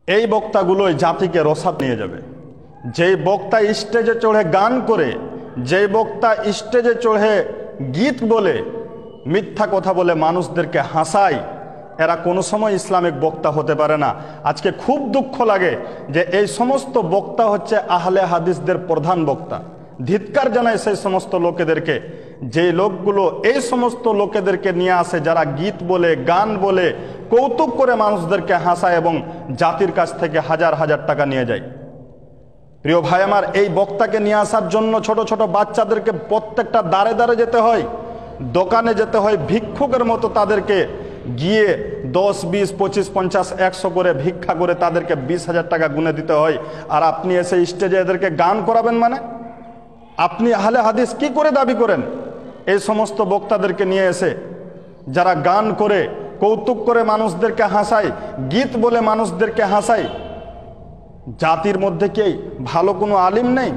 এই বক্তাগুলোই জাতিকে রসাদ নিয়ে যাবে। যেই বক্তা স্টেজে চড়ে গান করে, যেই বক্তা স্টেজে চড়ে গীত বলে, মিথ্যা কথা বলে মানুষদেরকে হাসায়, এরা কোনো সময় ইসলামিক বক্তা হতে পারে না। আজকে খুব দুঃখ লাগে যে এই সমস্ত বক্তা হচ্ছে আহলে হাদিসদের প্রধান বক্তা। ধিক্কার জানায় সেই সমস্ত লোকেদেরকে, যে লোকগুলো এই সমস্ত লোকেদেরকে নিয়ে আসে, যারা গীত বলে, গান বলে, কৌতুক করে মানুষদেরকে হাসায় এবং জাতির কাছ থেকে হাজার হাজার টাকা নিয়ে যায়। প্রিয় ভাই আমার, এই বক্তাকে নিয়ে আসার জন্য ছোট ছোট বাচ্চাদেরকে প্রত্যেকটা দাঁড়ে দাঁড়ে যেতে হয়, দোকানে যেতে হয়, ভিক্ষুকের মতো তাদেরকে গিয়ে 10, 20, 25, 50, 100 করে ভিক্ষা করে তাদেরকে 20,000 টাকা গুনে দিতে হয়। আর আপনি এসে স্টেজে এদেরকে গান করাবেন? মানে আপনি আহলে হাদিস কি করে দাবি করেন? এই সমস্ত বক্তাদেরকে নিয়ে এসে যারা গান করে, কৌতুক করে মানুষদেরকে হাসায়, গীত বলে মানুষদেরকে হাসায়, জাতির মধ্যে কি ভালো কোনো আলিম নেই?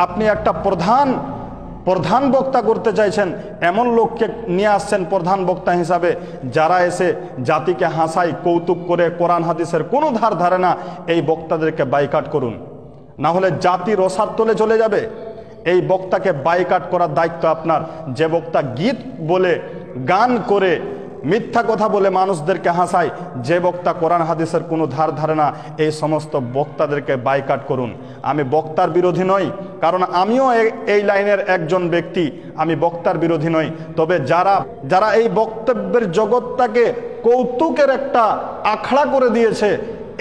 আপনি একটা প্রধান বক্তা করতে চাইছেন, এমন লোককে নিয়ে আসছেন প্রধান বক্তা হিসাবে যারা এসে জাতিকে হাসায়, কৌতুক করে, কোরআন হাদিসের কোনো ধার ধারে না। এই বক্তাদেরকে বাইকাট করুন, না হলে জাতি রসাদ তলে চলে যাবে। এই বক্তাকে বাইকাট করার দায়িত্ব আপনার। যে বক্তা গীত বলে, গান করে, মিথ্যা কথা বলে মানুষদেরকে হাসায়, যে বক্তা কোরআন হাদিসের কোনো ধার ধারে না, এই সমস্ত বক্তাদেরকে বাইকাট করুন। আমি বক্তার বিরোধী নই, কারণ আমিও এই লাইনের একজন ব্যক্তি। আমি বক্তার বিরোধী নই, তবে যারা এই বক্তব্যের জগৎটাকে কৌতুকের একটা আখড়া করে দিয়েছে,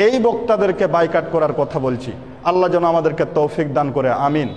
এই বক্তাদেরকে বাইকাট করার কথা বলছি। আল্লাহ যেন আমাদেরকে তৌফিক দান করে, আমিন।